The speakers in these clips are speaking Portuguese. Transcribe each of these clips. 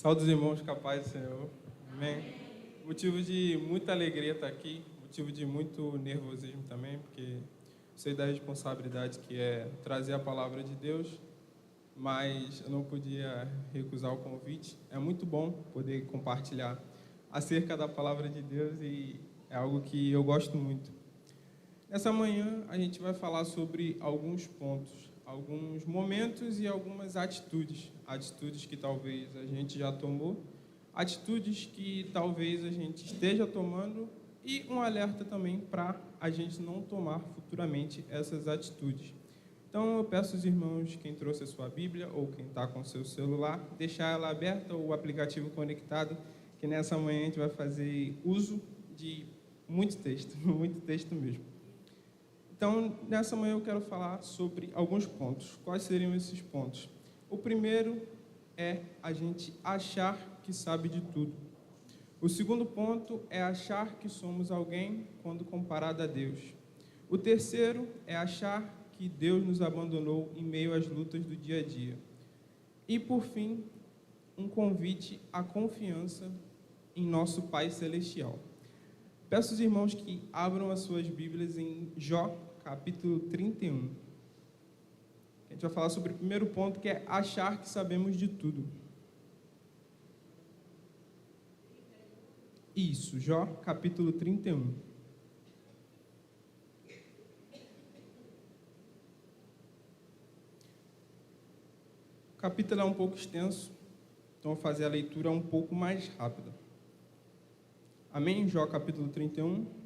Saúde dos irmãos, capaz do Senhor. Amém. Motivo de muita alegria estar aqui, motivo de muito nervosismo também, porque sei da responsabilidade que é trazer a palavra de Deus, mas eu não podia recusar o convite. É muito bom poder compartilhar acerca da palavra de Deus e é algo que eu gosto muito. Nessa manhã a gente vai falar sobre alguns pontos, alguns momentos e algumas atitudes que talvez a gente já tomou, atitudes que talvez a gente esteja tomando e um alerta também para a gente não tomar futuramente essas atitudes. Então eu peço aos irmãos, quem trouxe a sua Bíblia ou quem está com o seu celular, deixar ela aberta ou o aplicativo conectado, que nessa manhã a gente vai fazer uso de muito texto, muito texto mesmo. Então, nessa manhã eu quero falar sobre alguns pontos. Quais seriam esses pontos? O primeiro é a gente achar que sabe de tudo. O segundo ponto é achar que somos alguém quando comparado a Deus. O terceiro é achar que Deus nos abandonou em meio às lutas do dia a dia. E, por fim, um convite à confiança em nosso Pai Celestial. Peço aos irmãos que abram as suas Bíblias em Jó, capítulo 31. A gente vai falar sobre o primeiro ponto, que é achar que sabemos de tudo. Isso, Jó, capítulo 31. O capítulo é um pouco extenso, então vou fazer a leitura um pouco mais rápida. Amém? Jó, capítulo 31.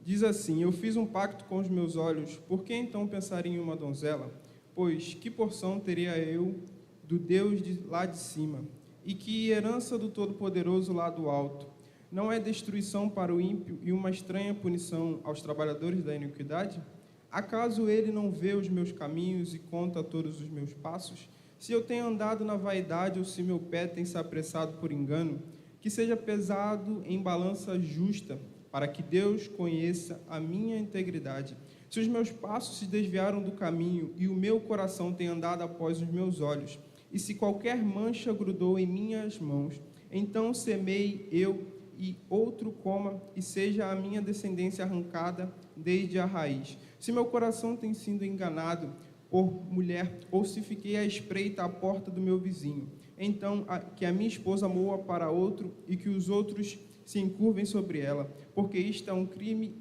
Diz assim: Eu fiz um pacto com os meus olhos, por que então pensaria em uma donzela? Pois que porção teria eu do Deus lá de cima? E que herança do Todo-Poderoso lá do alto? Não é destruição para o ímpio e uma estranha punição aos trabalhadores da iniquidade? Acaso ele não vê os meus caminhos e conta todos os meus passos? Se eu tenho andado na vaidade ou se meu pé tem se apressado por engano, que seja pesado em balança justa, para que Deus conheça a minha integridade. Se os meus passos se desviaram do caminho e o meu coração tem andado após os meus olhos, e se qualquer mancha grudou em minhas mãos, então semei eu e outro coma, e seja a minha descendência arrancada desde a raiz. Se meu coração tem sido enganado por mulher, ou se fiquei à espreita à porta do meu vizinho, então que a minha esposa moa para outro e que os outros se encurvem sobre ela, porque isto é um crime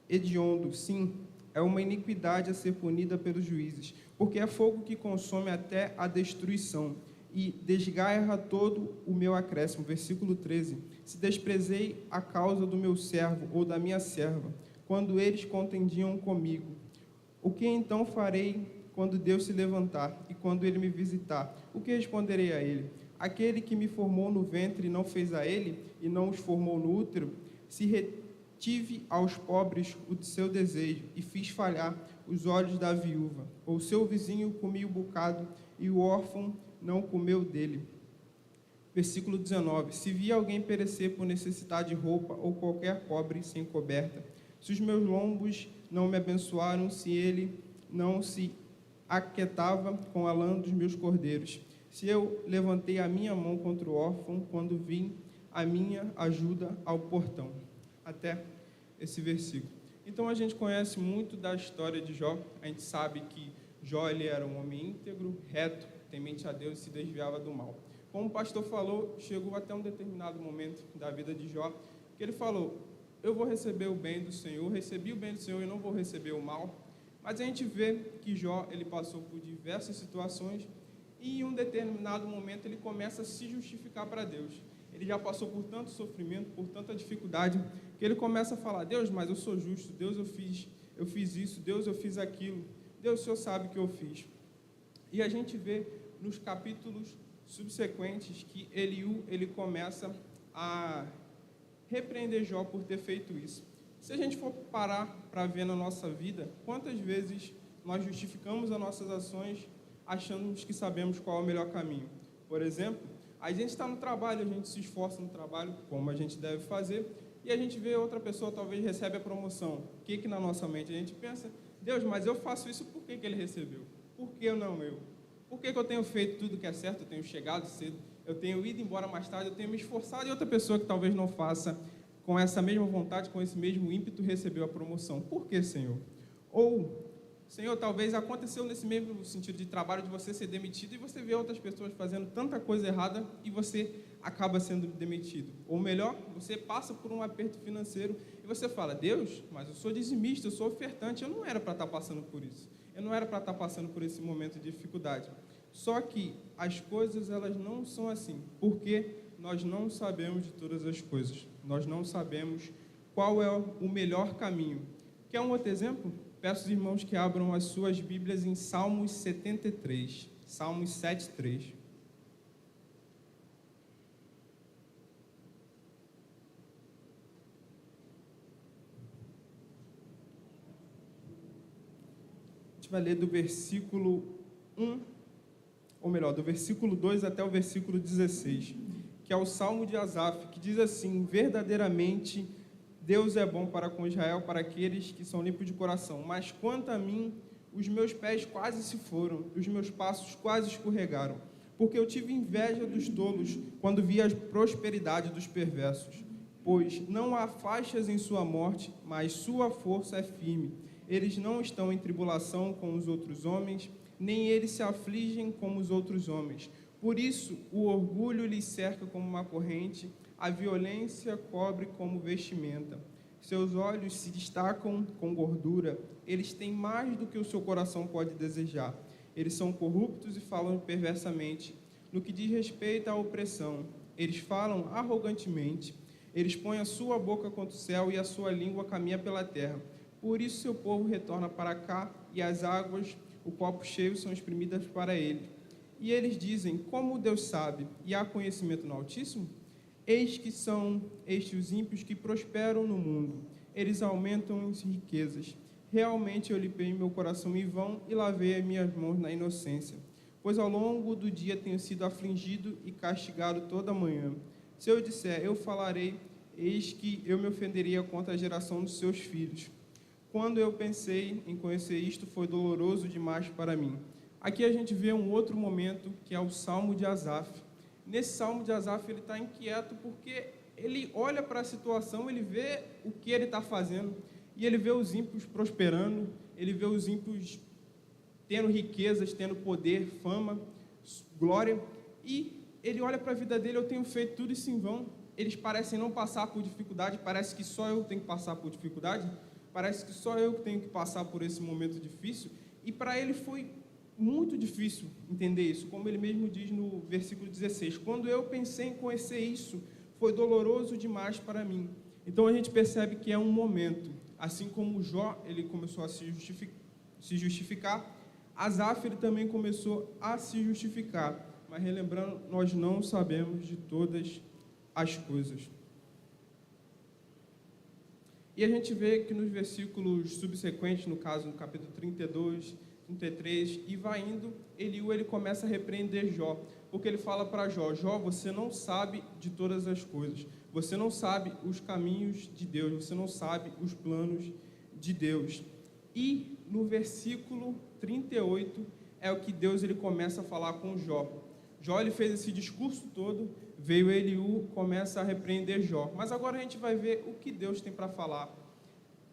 hediondo, sim, é uma iniquidade a ser punida pelos juízes, porque é fogo que consome até a destruição, e desgarra todo o meu acréscimo. Versículo 13, se desprezei a causa do meu servo ou da minha serva, quando eles contendiam comigo, o que então farei quando Deus se levantar e quando ele me visitar? O que responderei a ele? Aquele que me formou no ventre não fez a ele, e não os formou no útero? Se retive aos pobres o seu desejo, e fiz falhar os olhos da viúva, ou seu vizinho comia o bocado, e o órfão não comeu dele. Versículo 19, se vi alguém perecer por necessidade de roupa, ou qualquer pobre sem coberta, se os meus lombos não me abençoaram, se ele não se aquietava com a lã dos meus cordeiros, se eu levantei a minha mão contra o órfão, quando vim a minha ajuda ao portão. Até esse versículo. Então a gente conhece muito da história de Jó, a gente sabe que Jó ele era um homem íntegro, reto, temente a Deus e se desviava do mal. Como o pastor falou, chegou até um determinado momento da vida de Jó, que ele falou, eu vou receber o bem do Senhor, recebi o bem do Senhor e não vou receber o mal. Mas a gente vê que Jó ele passou por diversas situações, e em um determinado momento ele começa a se justificar para Deus. Ele já passou por tanto sofrimento, por tanta dificuldade, que ele começa a falar, Deus, mas eu sou justo, Deus, eu fiz isso, Deus, eu fiz aquilo, Deus, o Senhor sabe o que eu fiz. E a gente vê nos capítulos subsequentes que Eliú, ele começa a repreender Jó por ter feito isso. Se a gente for parar para ver na nossa vida, quantas vezes nós justificamos as nossas ações achando que sabemos qual é o melhor caminho? Por exemplo, a gente está no trabalho, a gente se esforça no trabalho, como a gente deve fazer, e a gente vê outra pessoa, talvez recebe a promoção. O que na nossa mente a gente pensa? Deus, mas eu faço isso, por que ele recebeu? Por que não eu? Por que eu tenho feito tudo que é certo? Eu tenho chegado cedo, eu tenho ido embora mais tarde, eu tenho me esforçado, e outra pessoa que talvez não faça com essa mesma vontade, com esse mesmo ímpeto, recebeu a promoção. Por que, Senhor? Ou, Senhor, talvez aconteceu nesse mesmo sentido de trabalho de você ser demitido e você vê outras pessoas fazendo tanta coisa errada e você acaba sendo demitido. Ou melhor, você passa por um aperto financeiro e você fala, Deus, mas eu sou dizimista, eu sou ofertante, eu não era para estar passando por isso. Eu não era para estar passando por esse momento de dificuldade. Só que as coisas, elas não são assim, porque nós não sabemos de todas as coisas. Nós não sabemos qual é o melhor caminho. Quer um outro exemplo? Peço aos irmãos que abram as suas Bíblias em Salmos 73, Salmos 7:3. A gente vai ler do versículo 1, ou melhor, do versículo 2 até o versículo 16, que é o Salmo de Asaf, que diz assim, verdadeiramente Deus é bom para com Israel, para aqueles que são limpos de coração. Mas quanto a mim, os meus pés quase se foram, os meus passos quase escorregaram, porque eu tive inveja dos tolos quando vi a prosperidade dos perversos. Pois não há faixas em sua morte, mas sua força é firme. Eles não estão em tribulação com os outros homens, nem eles se afligem como os outros homens. Por isso, o orgulho lhes cerca como uma corrente, a violência cobre como vestimenta. Seus olhos se destacam com gordura, eles têm mais do que o seu coração pode desejar. Eles são corruptos e falam perversamente. No que diz respeito à opressão, eles falam arrogantemente. Eles põem a sua boca contra o céu e a sua língua caminha pela terra. Por isso seu povo retorna para cá e as águas, o copo cheio, são exprimidas para ele. E eles dizem, como Deus sabe, e há conhecimento no Altíssimo? Eis que são estes os ímpios que prosperam no mundo. Eles aumentam as riquezas. Realmente eu limpei meu coração em vão e lavei as minhas mãos na inocência. Pois ao longo do dia tenho sido afligido e castigado toda manhã. Se eu disser, eu falarei, eis que eu me ofenderia contra a geração dos seus filhos. Quando eu pensei em conhecer isto, foi doloroso demais para mim. Aqui a gente vê um outro momento, que é o Salmo de Asaf. Nesse Salmo de Asaf, ele está inquieto porque ele olha para a situação, ele vê o que ele está fazendo, e ele vê os ímpios prosperando, ele vê os ímpios tendo riquezas, tendo poder, fama, glória, e ele olha para a vida dele, eu tenho feito tudo isso em vão. Eles parecem não passar por dificuldade, parece que só eu tenho que passar por dificuldade, parece que só eu tenho que passar por esse momento difícil, e para ele foi muito difícil entender isso, como ele mesmo diz no versículo 16, quando eu pensei em conhecer isso, foi doloroso demais para mim. Então a gente percebe que é um momento, assim como Jó, ele começou a se justificar, Asaf ele também começou a se justificar, mas relembrando, nós não sabemos de todas as coisas. E a gente vê que nos versículos subsequentes, no caso no capítulo 32, 33, e vai indo, Eliú ele começa a repreender Jó, porque ele fala para Jó, Jó, você não sabe de todas as coisas, você não sabe os caminhos de Deus, você não sabe os planos de Deus. E no versículo 38 é o que Deus ele começa a falar com Jó. Jó ele fez esse discurso todo, veio Eliú, começa a repreender Jó. Mas agora a gente vai ver o que Deus tem para falar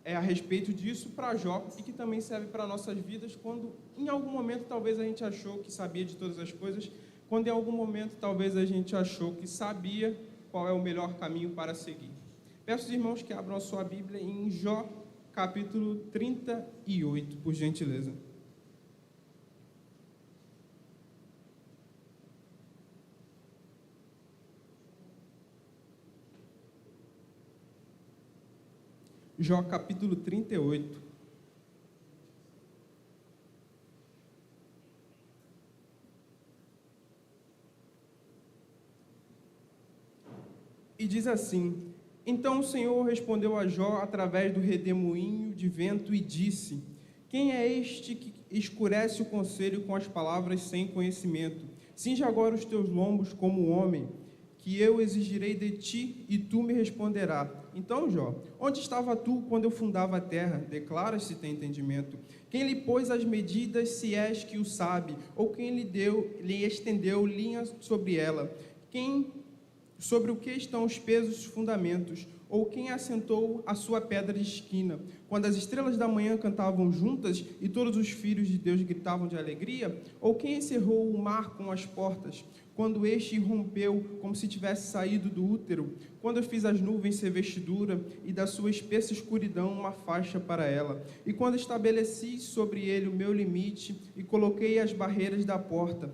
a respeito disso para Jó e que também serve para nossas vidas quando em algum momento talvez a gente achou que sabia de todas as coisas, quando em algum momento talvez a gente achou que sabia qual é o melhor caminho para seguir. Peço aos irmãos que abram a sua Bíblia em Jó capítulo 38, por gentileza. Jó capítulo 38. E diz assim, então o Senhor respondeu a Jó através do redemoinho de vento e disse, quem é este que escurece o conselho com as palavras sem conhecimento? Cinge agora os teus lombos como homem, que eu exigirei de ti, e tu me responderás. Então, Jó, onde estava tu quando eu fundava a terra? Declara se tem entendimento. Quem lhe pôs as medidas, se és que o sabe, ou quem lhe estendeu linha sobre ela? Sobre o que estão os pesos, os fundamentos? Ou quem assentou a sua pedra de esquina? Quando as estrelas da manhã cantavam juntas e todos os filhos de Deus gritavam de alegria? Ou quem encerrou o mar com as portas? Quando este rompeu como se tivesse saído do útero? Quando eu fiz as nuvens ser vestidura e da sua espessa escuridão uma faixa para ela? E quando estabeleci sobre ele o meu limite e coloquei as barreiras da porta?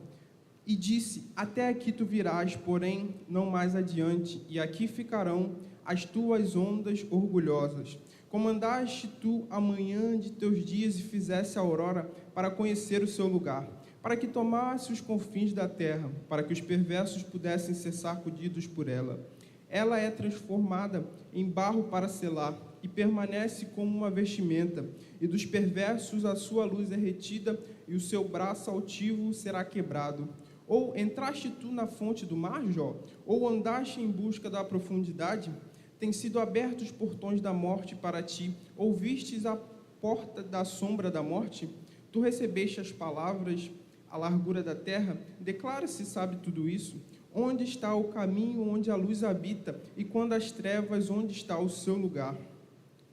E disse, até aqui tu virás, porém não mais adiante, e aqui ficarão as tuas ondas orgulhosas. Comandaste tu a manhã de teus dias e fizesse a aurora para conhecer o seu lugar, para que tomasse os confins da terra, para que os perversos pudessem ser sacudidos por ela. Ela é transformada em barro para selar, e permanece como uma vestimenta, e dos perversos a sua luz é retida, e o seu braço altivo será quebrado. Ou entraste tu na fonte do mar, Jó? Ou andaste em busca da profundidade? Têm sido abertos os portões da morte para ti. Ouvistes a porta da sombra da morte? Tu recebeste as palavras, a largura da terra? Declara se sabe tudo isso. Onde está o caminho onde a luz habita? E quando as trevas, onde está o seu lugar?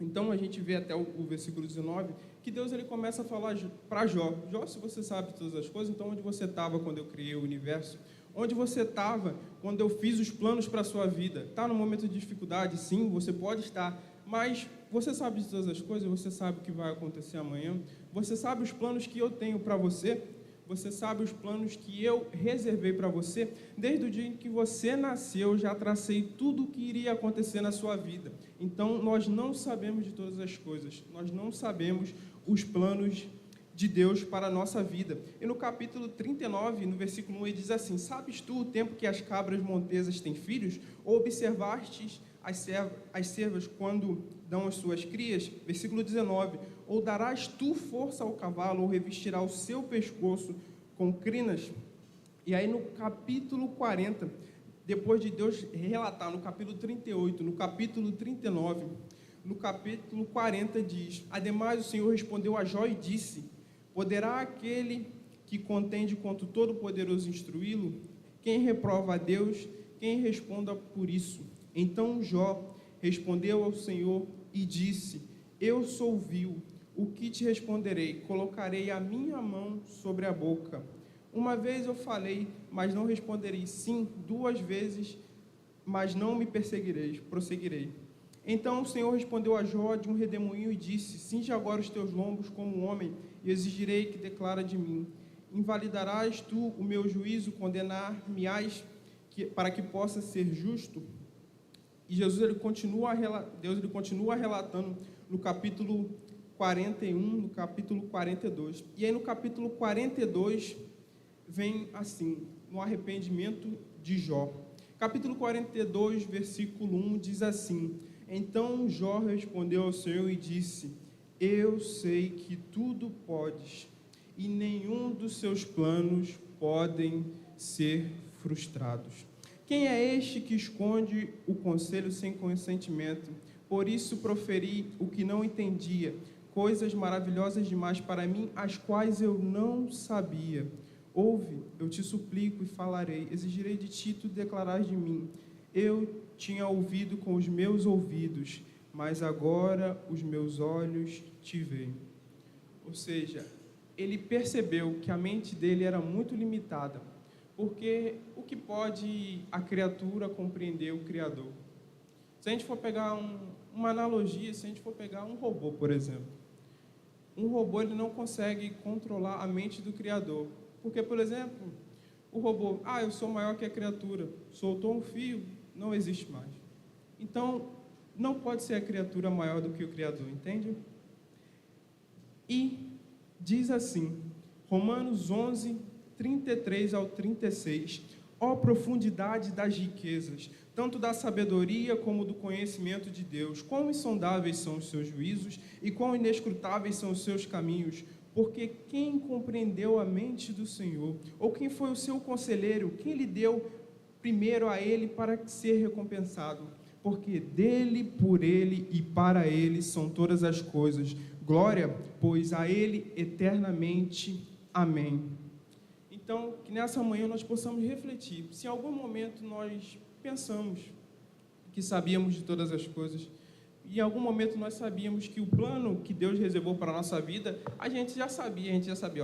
Então a gente vê até o versículo 19, que Deus ele começa a falar para Jó. Jó, se você sabe todas as coisas, então onde você estava quando eu criei o universo? Onde você estava quando eu fiz os planos para a sua vida? Está no momento de dificuldade? Sim, você pode estar, mas você sabe de todas as coisas, você sabe o que vai acontecer amanhã, você sabe os planos que eu tenho para você, você sabe os planos que eu reservei para você. Desde o dia em que você nasceu, eu já tracei tudo o que iria acontecer na sua vida. Então, nós não sabemos de todas as coisas, nós não sabemos os planos de Deus para a nossa vida. E no capítulo 39, no versículo 1, ele diz assim, sabes tu o tempo que as cabras montesas têm filhos? Ou observastes as cervas quando dão as suas crias? Versículo 19, ou darás tu força ao cavalo, ou revestirá o seu pescoço com crinas? E aí no capítulo 40, depois de Deus relatar no capítulo 38, no capítulo 39, no capítulo 40 diz, ademais o Senhor respondeu a Jó e disse, poderá aquele que contende contra o Todo-Poderoso instruí-lo? Quem reprova a Deus, quem responda por isso? Então Jó respondeu ao Senhor e disse, eu sou vil, o que te responderei? Colocarei a minha mão sobre a boca. Uma vez eu falei, mas não responderei. Sim, 2 vezes, mas não me prosseguirei. Então o Senhor respondeu a Jó de um redemoinho e disse, cinge agora os teus lombos como um homem, e exigirei que declara de mim. Invalidarás tu o meu juízo, condenar-me-ás para que possa ser justo? E Deus ele continua relatando no capítulo 41, no capítulo 42. E aí no capítulo 42 vem assim, no arrependimento de Jó. Capítulo 42, versículo 1 diz assim, então Jó respondeu ao Senhor e disse, eu sei que tudo podes, e nenhum dos seus planos podem ser frustrados. Quem é este que esconde o conselho sem consentimento? Por isso proferi o que não entendia, coisas maravilhosas demais para mim, as quais eu não sabia. Ouve, eu te suplico e falarei, exigirei de ti, tu declarar de mim. Eu tinha ouvido com os meus ouvidos, mas agora os meus olhos te veem. Ou seja, ele percebeu que a mente dele era muito limitada, porque o que pode a criatura compreender o Criador? Se a gente for pegar uma analogia, se a gente for pegar um robô, por exemplo, um robô ele não consegue controlar a mente do Criador, porque, por exemplo, o robô, eu sou maior que a criatura, soltou um fio, não existe mais. Então, não pode ser a criatura maior do que o Criador, entende? E diz assim, Romanos 11, 33 ao 36, ó profundidade das riquezas, tanto da sabedoria como do conhecimento de Deus, quão insondáveis são os seus juízos e quão inescrutáveis são os seus caminhos, porque quem compreendeu a mente do Senhor? Ou quem foi o seu conselheiro? Quem lhe deu primeiro a Ele para ser recompensado, porque dele, por Ele e para Ele são todas as coisas. Glória, pois, a Ele eternamente. Amém. Então, que nessa manhã nós possamos refletir. Se em algum momento nós pensamos que sabíamos de todas as coisas, e em algum momento nós sabíamos que o plano que Deus reservou para a nossa vida, a gente já sabia,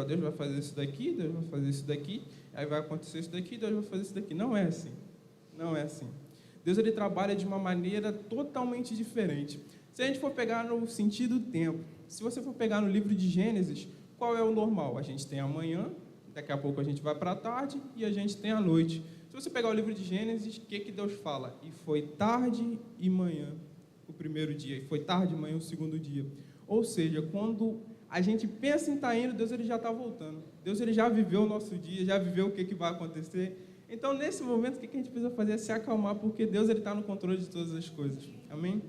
ó, Deus vai fazer isso daqui, Deus vai fazer isso daqui, aí vai acontecer isso daqui, Deus vai fazer isso daqui. Não é assim. Não é assim. Deus, ele trabalha de uma maneira totalmente diferente. Se a gente for pegar no sentido do tempo, se você for pegar no livro de Gênesis, qual é o normal? A gente tem a manhã, daqui a pouco a gente vai para a tarde e a gente tem a noite. Se você pegar o livro de Gênesis, o que Deus fala? E foi tarde e manhã o primeiro dia, e foi tarde e manhã o segundo dia. Ou seja, quando a gente pensa em estar indo, Deus, ele já está voltando. Deus, ele já viveu o nosso dia, já viveu o que vai acontecer. Então, nesse momento, o que a gente precisa fazer é se acalmar, porque Deus, ele está no controle de todas as coisas. Amém?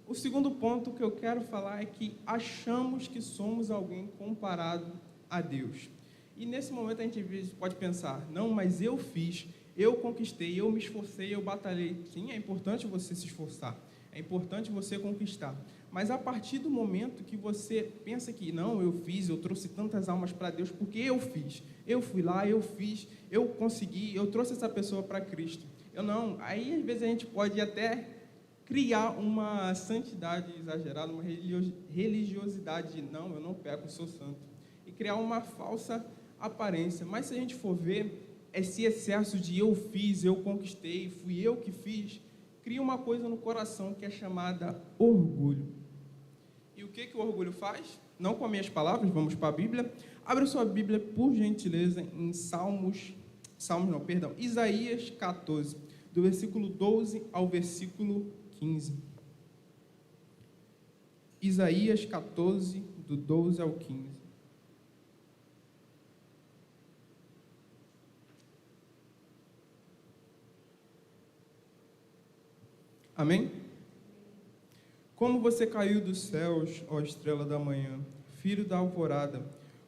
O segundo ponto que eu quero falar é que achamos que somos alguém comparado a Deus. E nesse momento a gente pode pensar, não, mas eu fiz, eu conquistei, eu me esforcei, eu batalhei. Sim, é importante você se esforçar, é importante você conquistar. Mas a partir do momento que você pensa que, não, eu fiz, eu trouxe tantas almas para Deus, porque eu fiz, eu fui lá, eu fiz, eu consegui, eu trouxe essa pessoa para Cristo. Eu não, aí às vezes a gente pode até criar uma santidade exagerada, uma religiosidade de, não, eu não peco, eu sou santo. E criar uma falsa aparência. Mas se a gente for ver, esse excesso de eu fiz, eu conquistei, fui eu que fiz, cria uma coisa no coração que é chamada orgulho. E o que o orgulho faz? Não com as minhas palavras, vamos para a Bíblia. Abra sua Bíblia, por gentileza, em Isaías 14, do versículo 12 ao versículo 15. Isaías 14, do 12 ao 15. Amém? Como você caiu dos céus, ó estrela da manhã, filho da alvorada,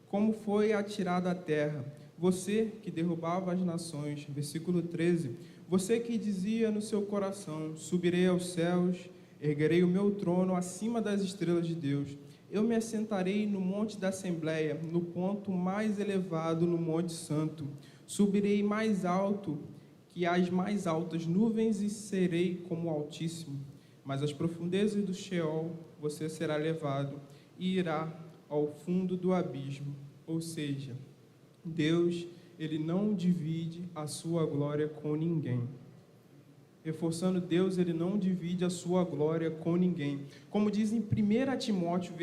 como foi atirado à terra, você que derrubava as nações. Versículo 13. Você que dizia no seu coração, subirei aos céus, erguerei o meu trono acima das estrelas de Deus. Eu me assentarei no monte da Assembleia, no ponto mais elevado, no monte santo. Subirei mais alto que as mais altas nuvens e serei como o Altíssimo. Mas às profundezas do Sheol você será levado e irá ao fundo do abismo. Ou seja, Deus, ele não divide a sua glória com ninguém. Reforçando, Deus, ele não divide a sua glória com ninguém. Como diz em 1 Timóteo,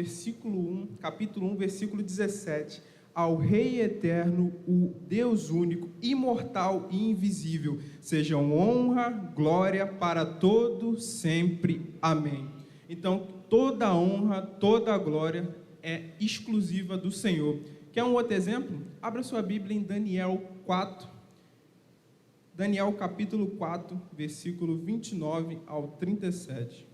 capítulo 1, versículo 17, ao Rei eterno, o Deus único, imortal e invisível, sejam honra, glória para todo sempre. Amém. Então, toda honra, toda glória é exclusiva do Senhor. Quer um outro exemplo? Abra sua Bíblia em Daniel 4. Daniel capítulo 4, versículo 29 ao 37.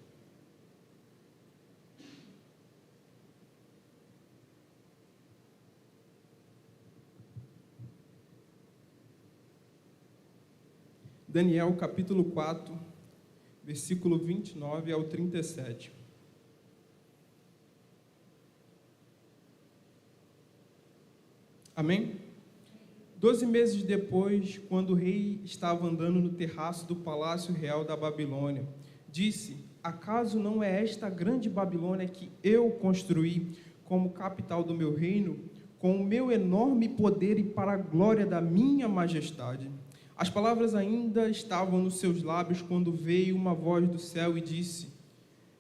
Daniel capítulo 4, versículo 29 ao 37. Amém? 12 meses depois, quando o rei estava andando no terraço do palácio real da Babilônia, disse: acaso não é esta grande Babilônia que eu construí como capital do meu reino, com o meu enorme poder e para a glória da minha majestade? As palavras ainda estavam nos seus lábios quando veio uma voz do céu e disse: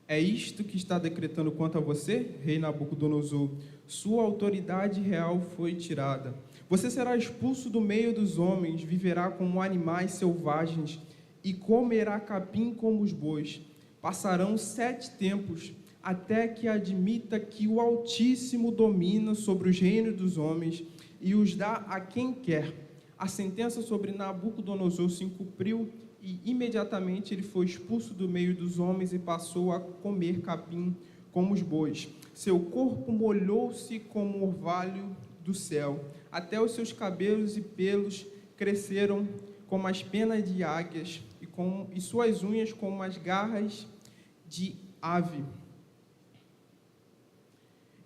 é isto que está decretando quanto a você, rei Nabucodonosor? Sua autoridade real foi tirada. Você será expulso do meio dos homens, viverá como animais selvagens e comerá capim como os bois. Passarão 7 tempos até que admita que o Altíssimo domina sobre os reinos dos homens e os dá a quem quer. A sentença sobre Nabucodonosor se cumpriu e imediatamente ele foi expulso do meio dos homens e passou a comer capim como os bois. Seu corpo molhou-se como o orvalho do céu, até os seus cabelos e pelos cresceram como as penas de águias e suas unhas como as garras de ave.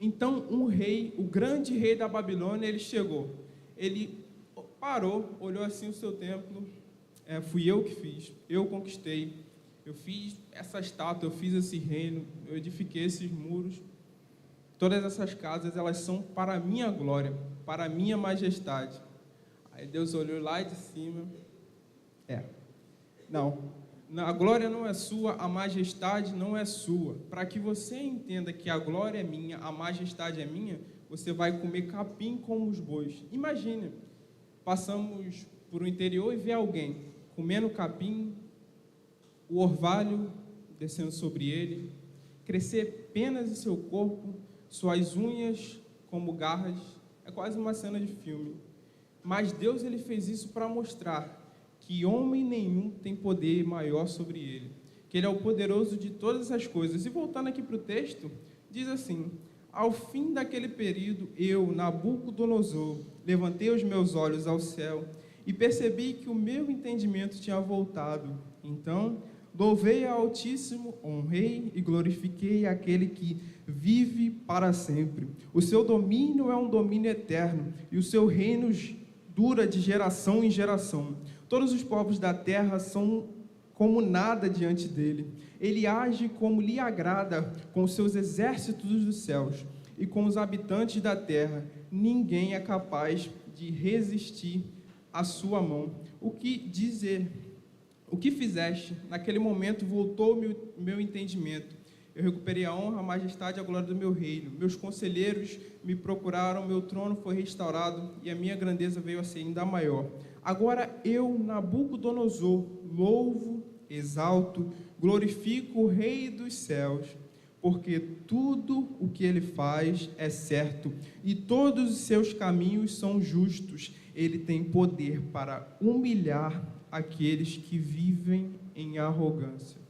Então um rei, o grande rei da Babilônia, ele chegou. Ele parou, olhou assim o seu templo. Fui eu que fiz, eu conquistei. Eu fiz essa estátua, eu fiz esse reino, eu edifiquei esses muros. Todas essas casas, elas são para a minha glória, para a minha majestade. Aí Deus olhou lá de cima. Não, a glória não é sua, a majestade não é sua. Para que você entenda que a glória é minha, a majestade é minha, você vai comer capim como os bois. Imagine, passamos por um interior e vê alguém comendo capim, o orvalho descendo sobre ele, crescer penas em seu corpo, suas unhas como garras. É quase uma cena de filme. Mas Deus, ele fez isso para mostrar que homem nenhum tem poder maior sobre ele, que ele é o poderoso de todas as coisas. E voltando aqui para o texto, diz assim: ao fim daquele período, eu, Nabucodonosor, levantei os meus olhos ao céu e percebi que o meu entendimento tinha voltado. Então, louvei ao Altíssimo, honrei e glorifiquei aquele que vive para sempre. O seu domínio é um domínio eterno e o seu reino dura de geração em geração. Todos os povos da terra são como nada diante dele. Ele age como lhe agrada com os seus exércitos dos céus e com os habitantes da terra. Ninguém é capaz de resistir à sua mão. O que dizer? O que fizeste? Naquele momento voltou meu entendimento. Eu recuperei a honra, a majestade e a glória do meu reino. Meus conselheiros me procuraram, meu trono foi restaurado e a minha grandeza veio a ser ainda maior. Agora eu, Nabucodonosor, louvo, exalto, glorifico o Rei dos céus, porque tudo o que ele faz é certo e todos os seus caminhos são justos. Ele tem poder para humilhar aqueles que vivem em arrogância.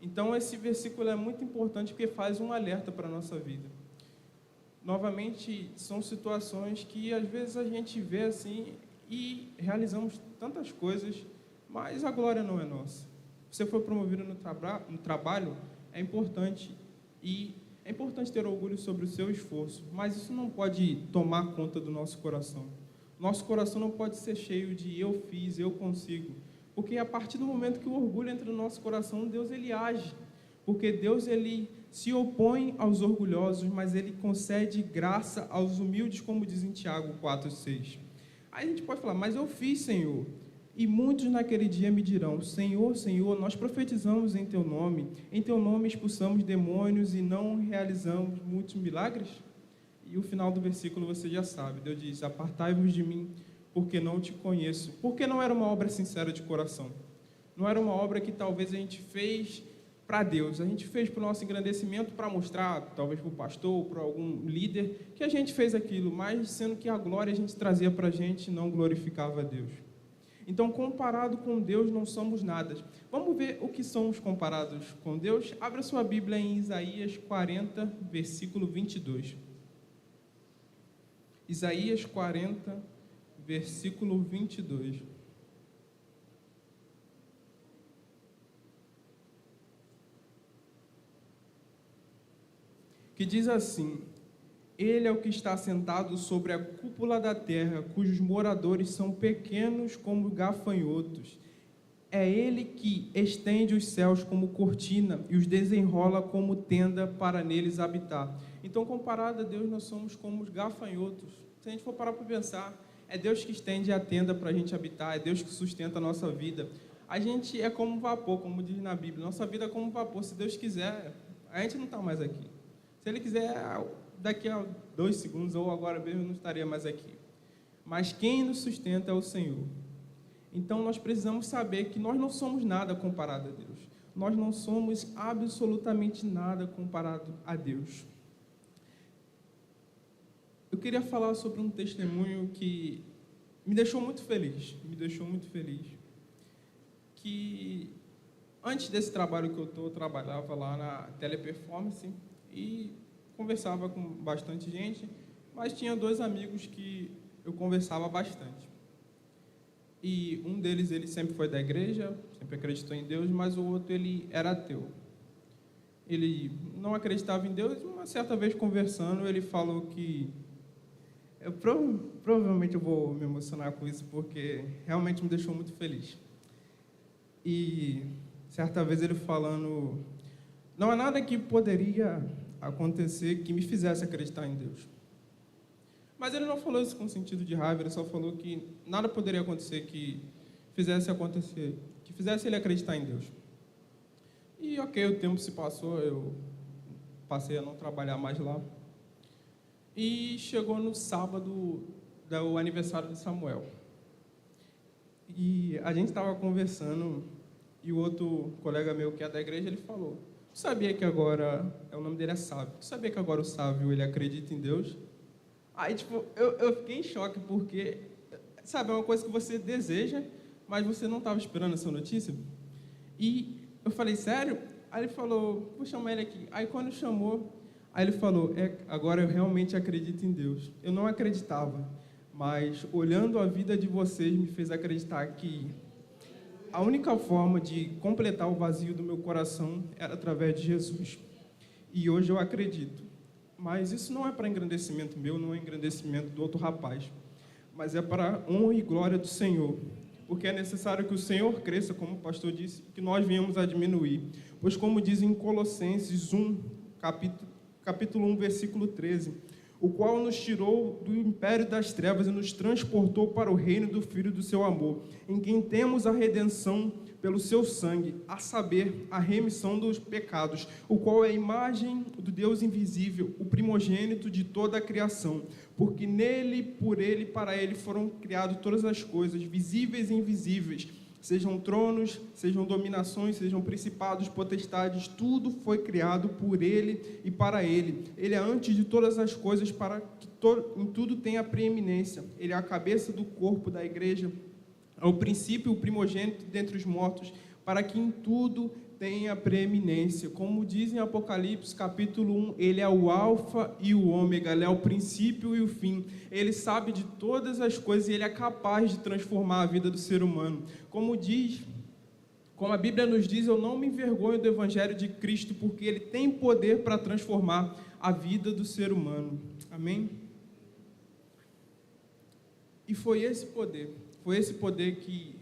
Então, esse versículo é muito importante porque faz um alerta para a nossa vida. Novamente, são situações que às vezes a gente vê assim e realizamos tantas coisas, mas a glória não é nossa. Você foi promovido no trabalho, é importante, e é importante ter orgulho sobre o seu esforço, mas isso não pode tomar conta do nosso coração. Nosso coração não pode ser cheio de eu fiz, eu consigo. Porque a partir do momento que o orgulho entra no nosso coração, Deus, ele age. Porque Deus, ele se opõe aos orgulhosos, mas ele concede graça aos humildes, como diz em Tiago 4,6. Aí a gente pode falar, mas eu fiz, Senhor. E muitos naquele dia me dirão, Senhor, Senhor, nós profetizamos em Teu nome expulsamos demônios e não realizamos muitos milagres? E o final do versículo você já sabe, Deus diz, apartai-vos de mim, porque não te conheço. Porque não era uma obra sincera de coração. Não era uma obra que talvez a gente fez para Deus. A gente fez para o nosso engrandecimento, para mostrar, talvez para o pastor, para algum líder, que a gente fez aquilo, mas sendo que a glória a gente trazia para a gente, não glorificava a Deus. Então, comparado com Deus, não somos nada. Vamos ver o que somos comparados com Deus? Abra sua Bíblia em Isaías 40, versículo 22. Isaías 40, versículo 22. Que diz assim: Ele é o que está sentado sobre a cúpula da terra, cujos moradores são pequenos como gafanhotos. É Ele que estende os céus como cortina e os desenrola como tenda para neles habitar. Então, comparado a Deus, nós somos como os gafanhotos. Se a gente for parar para pensar, é Deus que estende a tenda para a gente habitar, é Deus que sustenta a nossa vida. A gente é como vapor, como diz na Bíblia. Nossa vida é como vapor. Se Deus quiser, a gente não está mais aqui. Se Ele quiser, daqui a 2 segundos ou agora mesmo, eu não estaria mais aqui. Mas quem nos sustenta é o Senhor. Então, nós precisamos saber que nós não somos nada comparado a Deus. Nós não somos absolutamente nada comparado a Deus. Eu queria falar sobre um testemunho que me deixou muito feliz. Que antes desse trabalho que eu trabalhava lá na Teleperformance e conversava com bastante gente, mas tinha 2 amigos que eu conversava bastante. e um deles ele sempre foi da igreja, sempre acreditou em Deus, mas o outro ele era ateu. Ele não acreditava em Deus, e uma certa vez conversando, ele falou que provavelmente eu vou me emocionar com isso, porque realmente me deixou muito feliz. E certa vez ele falando, não há nada que poderia acontecer que me fizesse acreditar em Deus. Mas ele não falou isso com sentido de raiva, ele só falou que nada poderia acontecer que fizesse ele acreditar em Deus. E ok, o tempo se passou, eu passei a não trabalhar mais lá. E chegou no sábado do aniversário de Samuel. E a gente estava conversando, e o outro colega meu que é da igreja, ele falou, tu sabia que agora, o nome dele é Sávio, tu sabia que agora o Sávio, ele acredita em Deus? Aí, eu fiquei em choque, porque, sabe, é uma coisa que você deseja, mas você não estava esperando essa notícia. E eu falei, sério? Aí ele falou, vou chamar ele aqui. Aí quando chamou, aí ele falou, agora eu realmente acredito em Deus. Eu não acreditava, mas olhando a vida de vocês me fez acreditar que a única forma de completar o vazio do meu coração era através de Jesus. E hoje eu acredito. Mas isso não é para engrandecimento meu, não é engrandecimento do outro rapaz, mas é para a honra e glória do Senhor. Porque é necessário que o Senhor cresça, como o pastor disse, que nós venhamos a diminuir. Pois como diz em Colossenses 1, capítulo 1, versículo 13, o qual nos tirou do império das trevas e nos transportou para o reino do Filho do seu amor, em quem temos a redenção pelo seu sangue, a saber, a remissão dos pecados, o qual é a imagem do Deus invisível, o primogênito de toda a criação, porque nele, por ele, para ele foram criadas todas as coisas, visíveis e invisíveis, sejam tronos, sejam dominações, sejam principados, potestades, tudo foi criado por ele e para ele. Ele é antes de todas as coisas, para que em tudo tenha preeminência. Ele é a cabeça do corpo da igreja, é o princípio, o primogênito dentre os mortos, para que em tudo tenha preeminência. Como diz em Apocalipse, capítulo 1, ele é o alfa e o ômega, ele é o princípio e o fim. Ele sabe de todas as coisas e ele é capaz de transformar a vida do ser humano. Como a Bíblia nos diz, eu não me envergonho do Evangelho de Cristo, porque ele tem poder para transformar a vida do ser humano. Amém? E foi esse poder que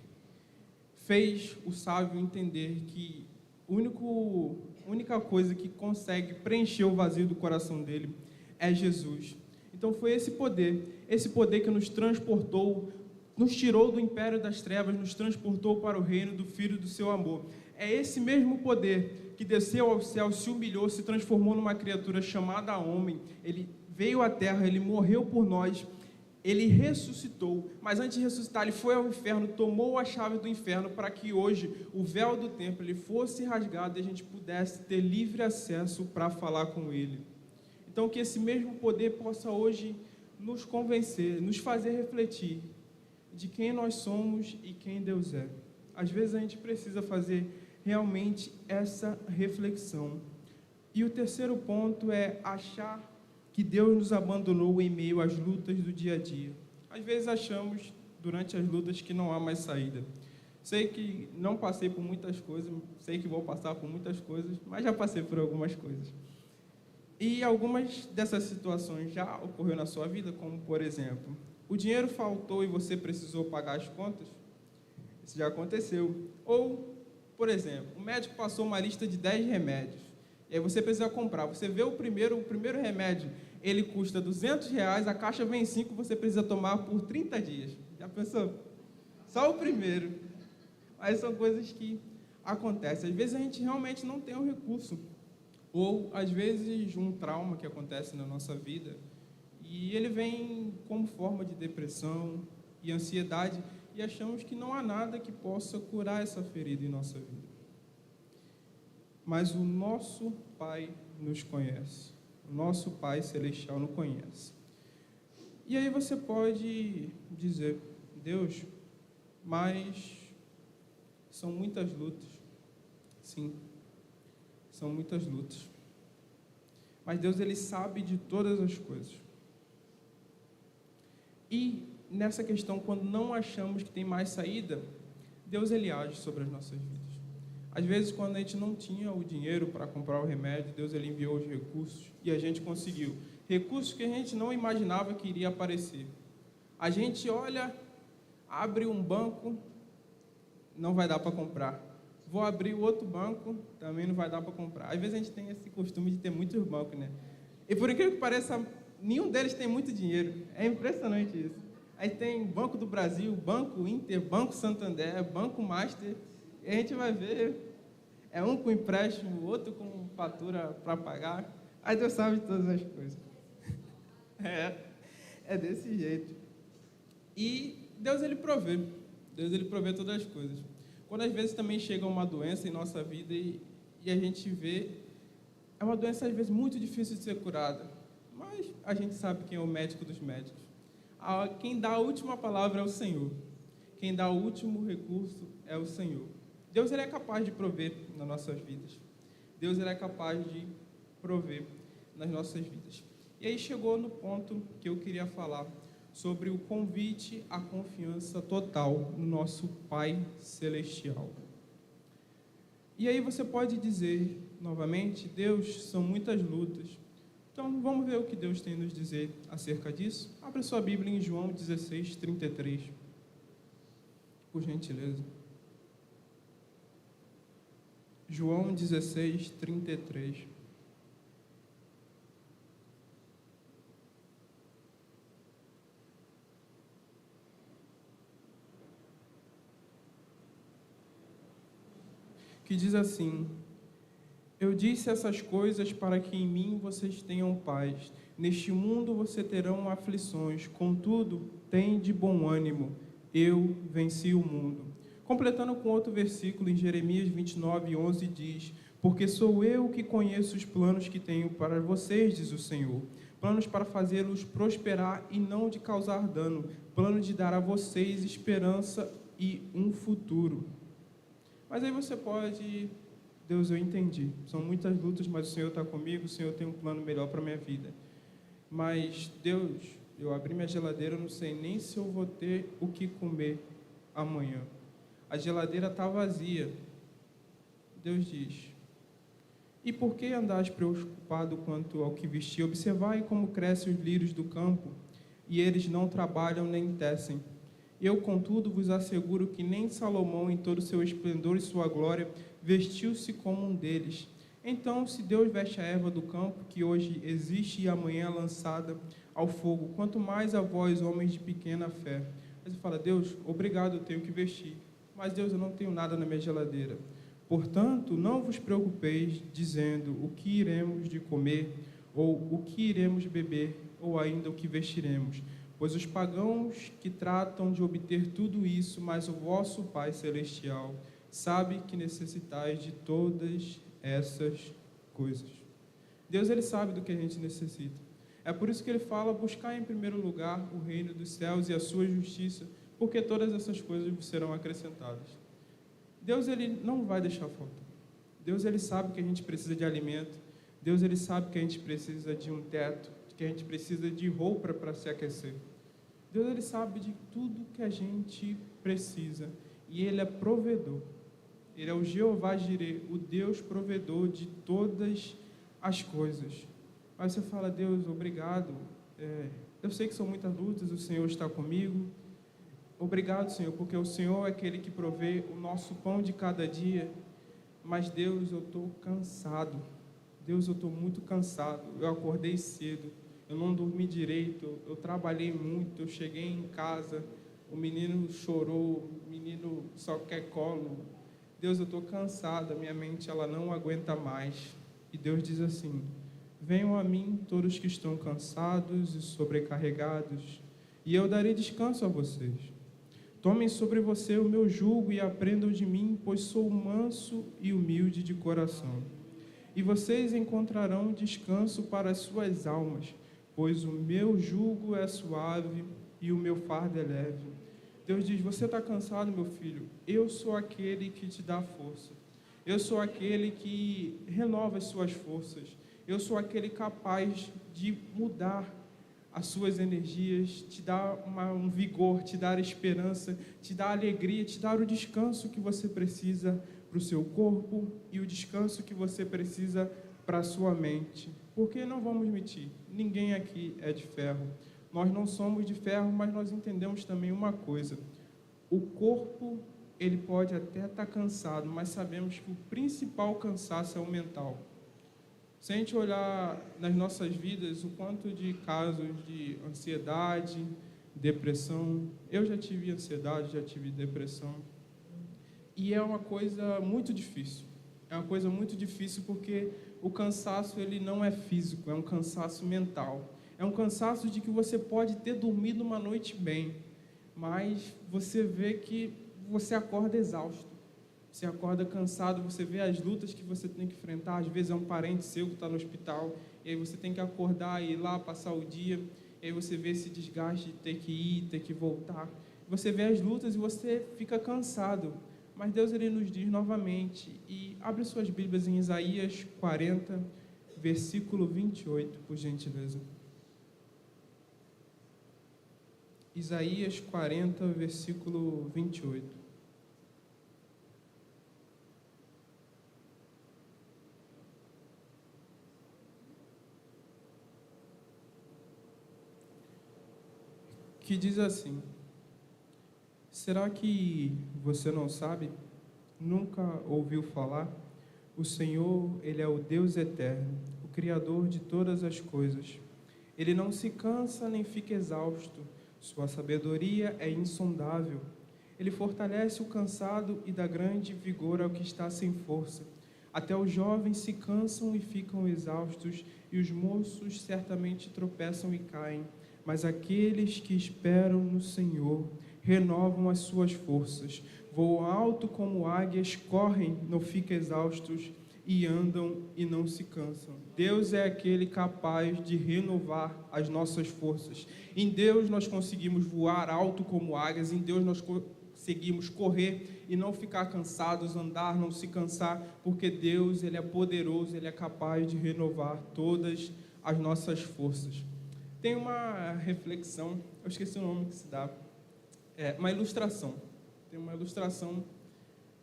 fez o sábio entender que a única coisa que consegue preencher o vazio do coração dele é Jesus. Então foi esse poder que nos transportou, nos tirou do império das trevas, nos transportou para o reino do Filho do seu amor. É esse mesmo poder que desceu ao céu, se humilhou, se transformou numa criatura chamada homem. Ele veio à terra, ele morreu por nós, ele ressuscitou, mas antes de ressuscitar, ele foi ao inferno, tomou a chave do inferno, para que hoje o véu do templo ele fosse rasgado e a gente pudesse ter livre acesso para falar com ele. Então, que esse mesmo poder possa hoje nos convencer, nos fazer refletir de quem nós somos e quem Deus é. Às vezes a gente precisa fazer realmente essa reflexão. E o terceiro ponto é achar que Deus nos abandonou em meio às lutas do dia a dia. Às vezes achamos, durante as lutas, que não há mais saída. Sei que não passei por muitas coisas, sei que vou passar por muitas coisas, mas já passei por algumas coisas. E algumas dessas situações já ocorreu na sua vida, como, por exemplo, o dinheiro faltou e você precisou pagar as contas? Isso já aconteceu. Ou, por exemplo, o médico passou uma lista de 10 remédios. E aí você precisa comprar. Você vê o primeiro remédio, ele custa R$200, a caixa vem 5, você precisa tomar por 30 dias. Já pensou? Só o primeiro. Mas são coisas que acontecem. Às vezes a gente realmente não tem o recurso. Ou, às vezes, um trauma que acontece na nossa vida, e ele vem como forma de depressão e ansiedade, e achamos que não há nada que possa curar essa ferida em nossa vida. Mas o nosso Pai nos conhece. O nosso Pai Celestial nos conhece. E aí você pode dizer, Deus, mas são muitas lutas. Sim, são muitas lutas. Mas Deus, Ele sabe de todas as coisas. E nessa questão, quando não achamos que tem mais saída, Deus ele age sobre as nossas vidas. Às vezes, quando a gente não tinha o dinheiro para comprar o remédio, Deus ele enviou os recursos e a gente conseguiu. Recursos que a gente não imaginava que iria aparecer. A gente olha, abre um banco, não vai dar para comprar. Vou abrir o outro banco, também não vai dar para comprar. Às vezes a gente tem esse costume de ter muitos bancos, né? E por incrível que pareça, nenhum deles tem muito dinheiro. É impressionante isso. Aí tem Banco do Brasil, Banco Inter, Banco Santander, Banco Master. E a gente vai ver, é um com empréstimo, outro com fatura para pagar. Aí Deus sabe de todas as coisas. É desse jeito. E Deus ele provê. Deus ele provê todas as coisas. Quando às vezes também chega uma doença em nossa vida e a gente vê, é uma doença às vezes muito difícil de ser curada. Mas a gente sabe quem é o médico dos médicos. Quem dá a última palavra é o Senhor. Quem dá o último recurso é o Senhor. Deus ele é capaz de prover nas nossas vidas. Deus ele é capaz de prover nas nossas vidas. E aí chegou no ponto que eu queria falar sobre o convite à confiança total no nosso Pai Celestial. E aí você pode dizer novamente, Deus, são muitas lutas. Então vamos ver o que Deus tem a nos dizer acerca disso. Abra sua Bíblia em João 16, 33. Por gentileza. João 16, 33. Que diz assim: eu disse essas coisas para que em mim vocês tenham paz. Neste mundo vocês terão aflições, contudo, tende bom ânimo. Eu venci o mundo. Completando com outro versículo, em Jeremias 29, 11, diz: porque sou eu que conheço os planos que tenho para vocês, diz o Senhor. Planos para fazê-los prosperar e não de causar dano. Planos de dar a vocês esperança e um futuro. Mas aí você pode... Deus, eu entendi. São muitas lutas, mas o Senhor está comigo, o Senhor tem um plano melhor para a minha vida. Mas, Deus, eu abri minha geladeira, eu não sei nem se eu vou ter o que comer amanhã. A geladeira está vazia. Deus diz: e por que andais preocupado quanto ao que vestir? Observai como crescem os lírios do campo, e eles não trabalham nem tecem. Eu, contudo, vos asseguro que nem Salomão, em todo o seu esplendor e sua glória, vestiu-se como um deles. Então, se Deus veste a erva do campo, que hoje existe e amanhã é lançada ao fogo, quanto mais a vós, homens de pequena fé. Aí você fala: Deus, obrigado, eu tenho que vestir. Mas, Deus, eu não tenho nada na minha geladeira. Portanto, não vos preocupeis, dizendo o que iremos de comer, ou o que iremos beber, ou ainda o que vestiremos. Pois os pagãos que tratam de obter tudo isso, mas o vosso Pai Celestial sabe que necessitais de todas essas coisas. Deus, ele sabe do que a gente necessita. É por isso que ele fala: buscar em primeiro lugar o reino dos céus e a sua justiça, porque todas essas coisas vos serão acrescentadas. Deus, ele não vai deixar faltar. Deus, ele sabe que a gente precisa de alimento. Deus, ele sabe que a gente precisa de um teto, que a gente precisa de roupa para se aquecer. Deus, ele sabe de tudo que a gente precisa. E ele é provedor. Ele é o Jeová Jireh, o Deus provedor de todas as coisas. Aí você fala: Deus, obrigado. Eu sei que são muitas lutas, o Senhor está comigo. Obrigado, Senhor, porque o Senhor é aquele que provê o nosso pão de cada dia. Mas, Deus, eu estou cansado. Deus, eu estou muito cansado. Eu acordei cedo, eu não dormi direito, eu trabalhei muito, eu cheguei em casa, o menino chorou, o menino só quer colo. Deus, eu estou cansado, a minha mente ela não aguenta mais. E Deus diz assim: venham a mim todos que estão cansados e sobrecarregados, e eu darei descanso a vocês. Tomem sobre você o meu jugo e aprendam de mim, pois sou manso e humilde de coração. E vocês encontrarão descanso para as suas almas, pois o meu jugo é suave e o meu fardo é leve. Deus diz: você está cansado, meu filho? Eu sou aquele que te dá força. Eu sou aquele que renova as suas forças. Eu sou aquele capaz de mudar as suas energias, te dar um vigor, te dar esperança, te dar alegria, te dar o descanso que você precisa para o seu corpo e o descanso que você precisa para a sua mente. Porque não vamos mentir, ninguém aqui é de ferro. Nós não somos de ferro, mas nós entendemos também uma coisa: o corpo, ele pode até estar cansado, mas sabemos que o principal cansaço é o mental. Se a gente olhar nas nossas vidas, o quanto de casos de ansiedade, depressão, eu já tive ansiedade, já tive depressão, e é uma coisa muito difícil. É uma coisa muito difícil porque o cansaço, ele não é físico, é um cansaço mental. É um cansaço de que você pode ter dormido uma noite bem, mas você vê que você acorda exausto. Você acorda cansado, você vê as lutas que você tem que enfrentar. Às vezes é um parente seu que está no hospital, e aí você tem que acordar e ir lá, passar o dia, e aí você vê esse desgaste de ter que ir, ter que voltar. Você vê as lutas e você fica cansado. Mas Deus, ele nos diz novamente, e abre suas Bíblias em Isaías 40, versículo 28, por gentileza. Isaías 40, versículo 28. Que diz assim: será que você não sabe? Nunca ouviu falar? O Senhor, ele é o Deus eterno, o Criador de todas as coisas. Ele não se cansa nem fica exausto. Sua sabedoria é insondável. Ele fortalece o cansado e dá grande vigor ao que está sem força. Até os jovens se cansam e ficam exaustos, e os moços certamente tropeçam e caem. Mas aqueles que esperam no Senhor renovam as suas forças, voam alto como águias, correm, não ficam exaustos, e andam e não se cansam. Deus é aquele capaz de renovar as nossas forças. Em Deus nós conseguimos voar alto como águias, em Deus nós conseguimos correr e não ficar cansados, andar, não se cansar, porque Deus, ele é poderoso, ele é capaz de renovar todas as nossas forças. Tem uma reflexão, eu esqueci o nome que se dá, uma ilustração. Tem uma ilustração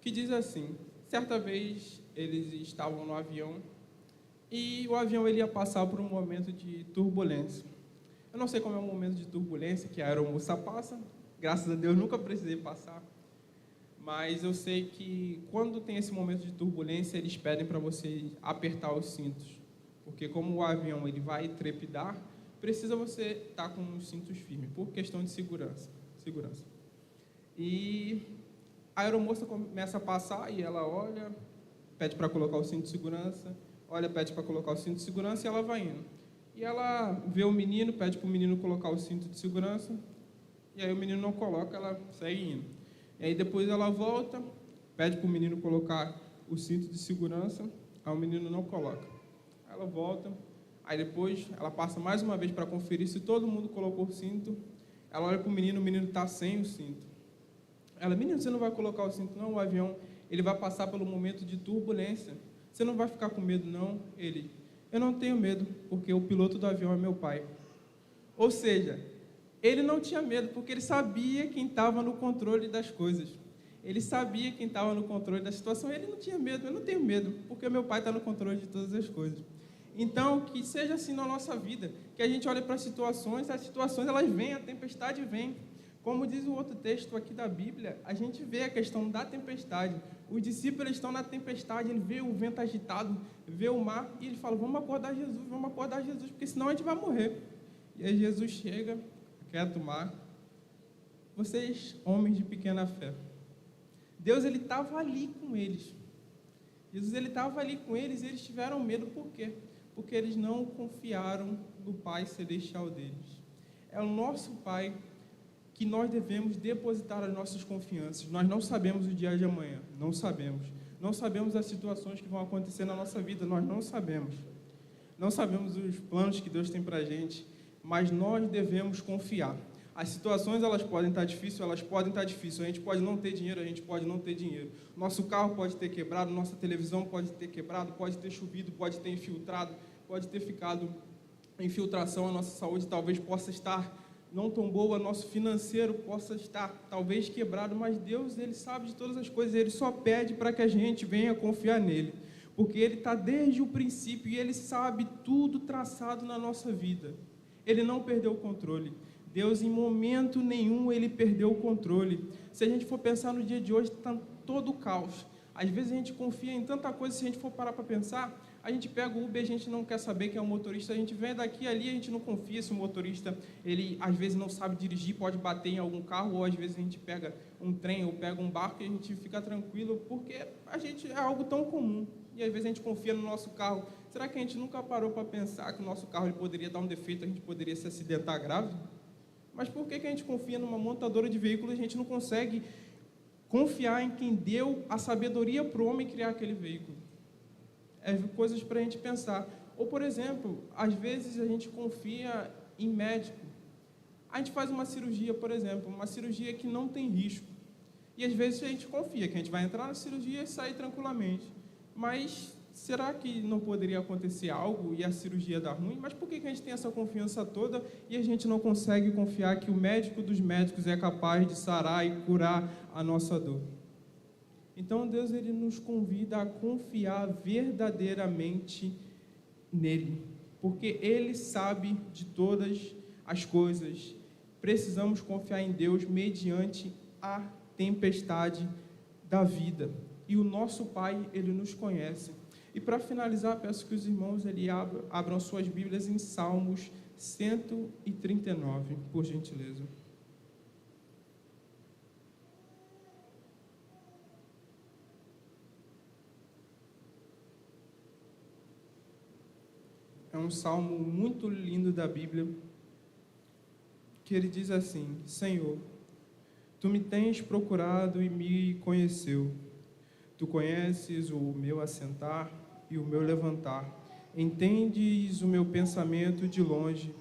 que diz assim: certa vez eles estavam no avião e o avião ele ia passar por um momento de turbulência. Eu não sei como é o momento de turbulência que a aeromoça passa, graças a Deus nunca precisei passar, mas eu sei que quando tem esse momento de turbulência, eles pedem para você apertar os cintos, porque como o avião ele vai trepidar, precisa você estar com os cintos firmes, por questão de segurança. E a aeromoça começa a passar e ela olha, pede para colocar o cinto de segurança, olha, pede para colocar o cinto de segurança e ela vai indo. E ela vê o menino, pede para o menino colocar o cinto de segurança, e aí o menino não coloca, ela segue indo. E aí depois ela volta, pede para o menino colocar o cinto de segurança, aí o menino não coloca. Ela volta. Aí depois ela passa mais uma vez para conferir se todo mundo colocou o cinto. Ela olha para o menino está sem o cinto. Ela: menino, você não vai colocar o cinto não? O avião ele vai passar pelo momento de turbulência. Você não vai ficar com medo não? Ele: eu não tenho medo, porque o piloto do avião é meu pai. Ou seja, ele não tinha medo, porque ele sabia quem estava no controle das coisas. Ele sabia quem estava no controle da situação. Ele não tinha medo. Eu não tenho medo, porque meu pai está no controle de todas as coisas. Então, que seja assim na nossa vida, que a gente olhe para as situações elas vêm, a tempestade vem. Como diz o outro texto aqui da Bíblia, a gente vê a questão da tempestade. Os discípulos estão na tempestade, ele vê o vento agitado, vê o mar, e ele fala: vamos acordar Jesus, porque senão a gente vai morrer. E aí Jesus chega, aquieta o mar. Vocês, homens de pequena fé. Deus, ele estava ali com eles. Jesus, ele estava ali com eles e eles tiveram medo. Por quê? Porque eles não confiaram no Pai Celestial deles. É o nosso Pai que nós devemos depositar as nossas confianças. Nós não sabemos o dia de amanhã, não sabemos. Não sabemos as situações que vão acontecer na nossa vida, nós não sabemos. Não sabemos os planos que Deus tem para a gente, mas nós devemos confiar. As situações, elas podem estar difíceis, a gente pode não ter dinheiro, nosso carro pode ter quebrado, nossa televisão pode ter quebrado, pode ter chovido, pode ter infiltrado, pode ter ficado infiltração, a nossa saúde talvez possa estar não tão boa, nosso financeiro possa estar talvez quebrado, mas Deus, Ele sabe de todas as coisas, Ele só pede para que a gente venha confiar nele, porque Ele está desde o princípio e Ele sabe tudo traçado na nossa vida. Ele não perdeu o controle. Deus, em momento nenhum, Ele perdeu o controle. Se a gente for pensar no dia de hoje, está todo o caos. Às vezes a gente confia em tanta coisa, se a gente for parar para pensar, a gente pega o Uber, a gente não quer saber quem é o motorista, a gente vem daqui ali, a gente não confia se o motorista, ele às vezes não sabe dirigir, pode bater em algum carro, ou às vezes a gente pega um trem ou pega um barco e a gente fica tranquilo, porque a gente é algo tão comum, e às vezes a gente confia no nosso carro. Será que a gente nunca parou para pensar que o nosso carro ele poderia dar um defeito, a gente poderia se acidentar grave? Mas por que a gente confia numa montadora de veículos e a gente não consegue confiar em quem deu a sabedoria para o homem criar aquele veículo? É coisas para a gente pensar. Ou, por exemplo, às vezes a gente confia em médico. A gente faz uma cirurgia, por exemplo, uma cirurgia que não tem risco. E às vezes a gente confia que a gente vai entrar na cirurgia e sair tranquilamente. Mas será que não poderia acontecer algo e a cirurgia dar ruim? Mas por que a gente tem essa confiança toda e a gente não consegue confiar que o médico dos médicos é capaz de sarar e curar a nossa dor? Então, Deus, Ele nos convida a confiar verdadeiramente nele, porque Ele sabe de todas as coisas. Precisamos confiar em Deus mediante a tempestade da vida. E o nosso Pai, Ele nos conhece. E para finalizar, peço que os irmãos abram suas Bíblias em Salmos 139, por gentileza. É um salmo muito lindo da Bíblia, que ele diz assim: Senhor, Tu me tens procurado e me conheceu. Tu conheces o meu assentar e o meu levantar. Entendes o meu pensamento de longe.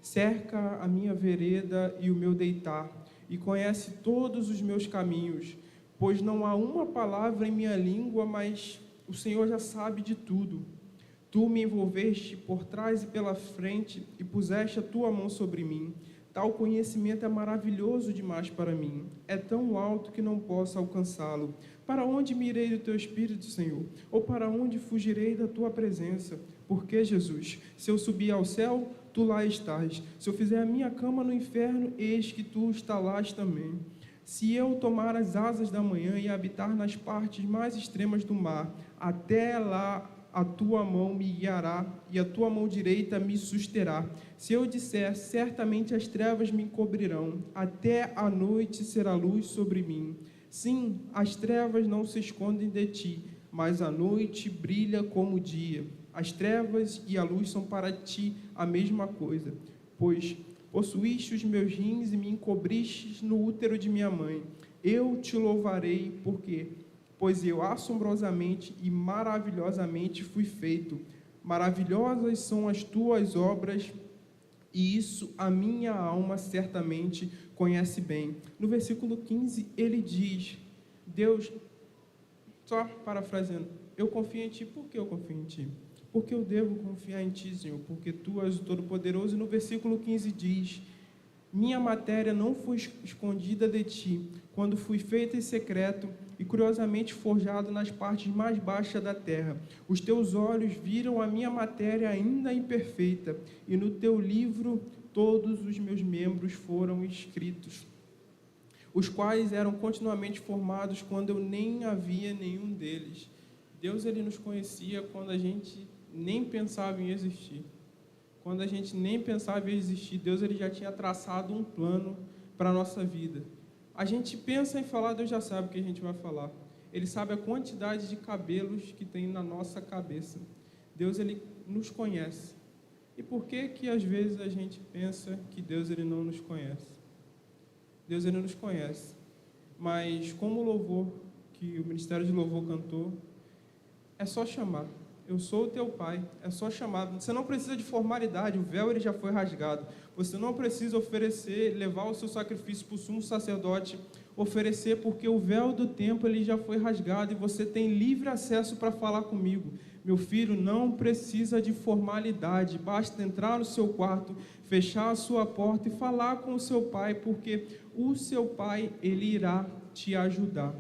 Cerca a minha vereda e o meu deitar, e conhece todos os meus caminhos, pois não há uma palavra em minha língua, mas o Senhor já sabe de tudo. Tu me envolveste por trás e pela frente e puseste a tua mão sobre mim. Tal conhecimento é maravilhoso demais para mim. É tão alto que não posso alcançá-lo. Para onde me irei do teu Espírito, Senhor? Ou para onde fugirei da tua presença? Porque, Jesus, se eu subir ao céu, tu lá estás. Se eu fizer a minha cama no inferno, eis que tu estás também. Se eu tomar as asas da manhã e habitar nas partes mais extremas do mar, até lá a tua mão me guiará e a tua mão direita me susterá. Se eu disser, certamente as trevas me cobrirão, até a noite será luz sobre mim. Sim, as trevas não se escondem de ti, mas a noite brilha como o dia. As trevas e a luz são para ti a mesma coisa, pois possuíste os meus rins e me encobriste no útero de minha mãe. Eu te louvarei, pois eu assombrosamente e maravilhosamente fui feito. Maravilhosas são as tuas obras, e isso a minha alma certamente conhece bem. No versículo 15, ele diz, Deus, só parafraseando, eu confio em ti. Por que eu confio em ti? Porque eu devo confiar em ti, Senhor, porque tu és o Todo-Poderoso. E no versículo 15 diz, minha matéria não foi escondida de ti, quando fui feita em secreto e curiosamente forjado nas partes mais baixas da terra. Os teus olhos viram a minha matéria ainda imperfeita, e no teu livro todos os meus membros foram escritos, os quais eram continuamente formados quando eu nem havia nenhum deles. Deus, Ele nos conhecia quando a gente nem pensava em existir. Quando a gente nem pensava em existir, Deus, Ele já tinha traçado um plano para a nossa vida. A gente pensa em falar, Deus já sabe o que a gente vai falar. Ele sabe a quantidade de cabelos que tem na nossa cabeça. Deus, Ele nos conhece. E por que que às vezes a gente pensa que Deus, Ele não nos conhece? Deus, Ele nos conhece. Mas como o louvor, que o Ministério de Louvor cantou, é só chamar. Eu sou o teu pai, é só chamar. Você não precisa de formalidade, o véu ele já foi rasgado. Você não precisa oferecer, levar o seu sacrifício para o sumo sacerdote oferecer, porque o véu do templo ele já foi rasgado e você tem livre acesso para falar comigo. Meu filho, não precisa de formalidade, basta entrar no seu quarto, fechar a sua porta e falar com o seu pai, porque o seu pai, ele irá te ajudar.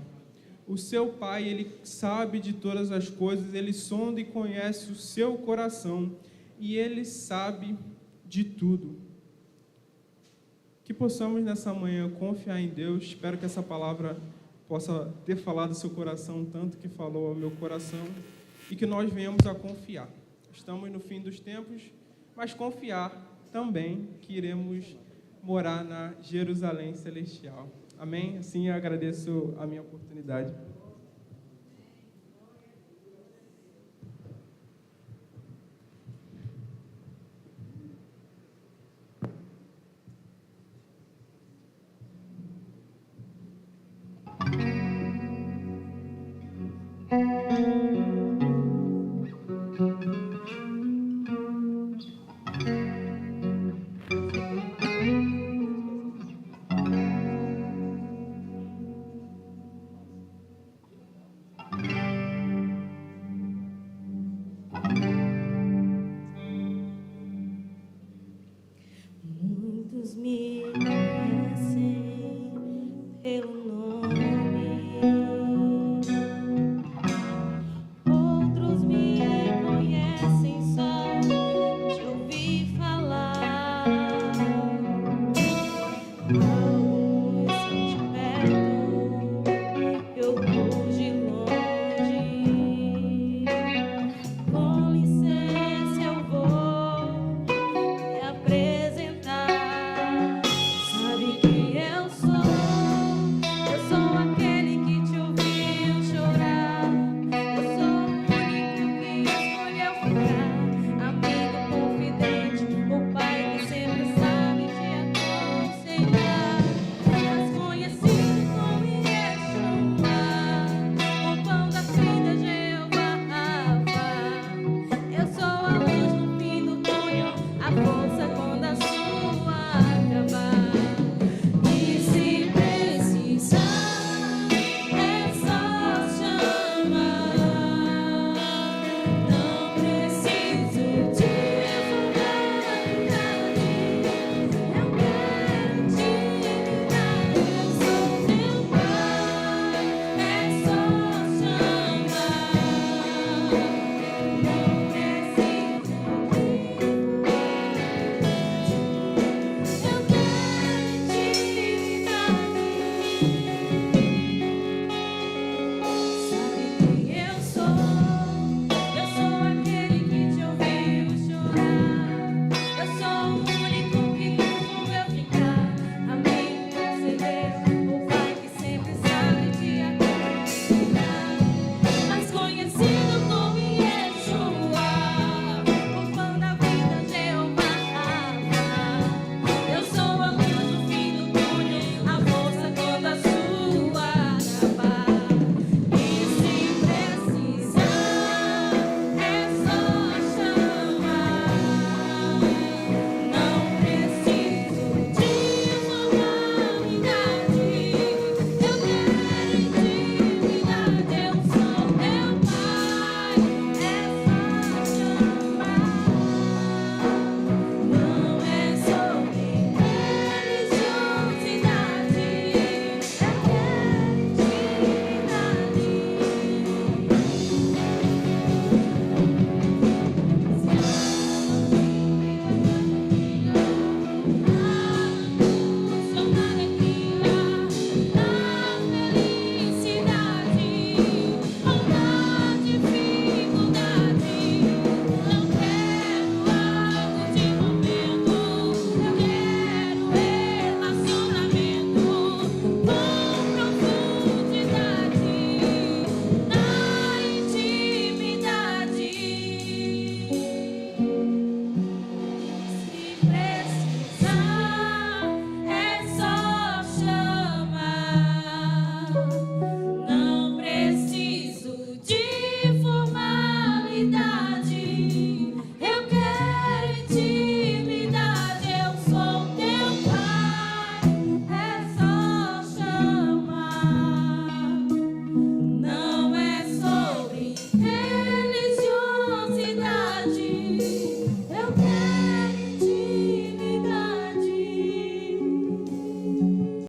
O seu pai, ele sabe de todas as coisas, ele sonda e conhece o seu coração, e ele sabe de tudo. Que possamos nessa manhã confiar em Deus. Espero que essa palavra possa ter falado ao seu coração tanto que falou ao meu coração, e que nós venhamos a confiar. Estamos no fim dos tempos, mas confiar também que iremos morar na Jerusalém Celestial. Amém? Assim eu agradeço a minha oportunidade.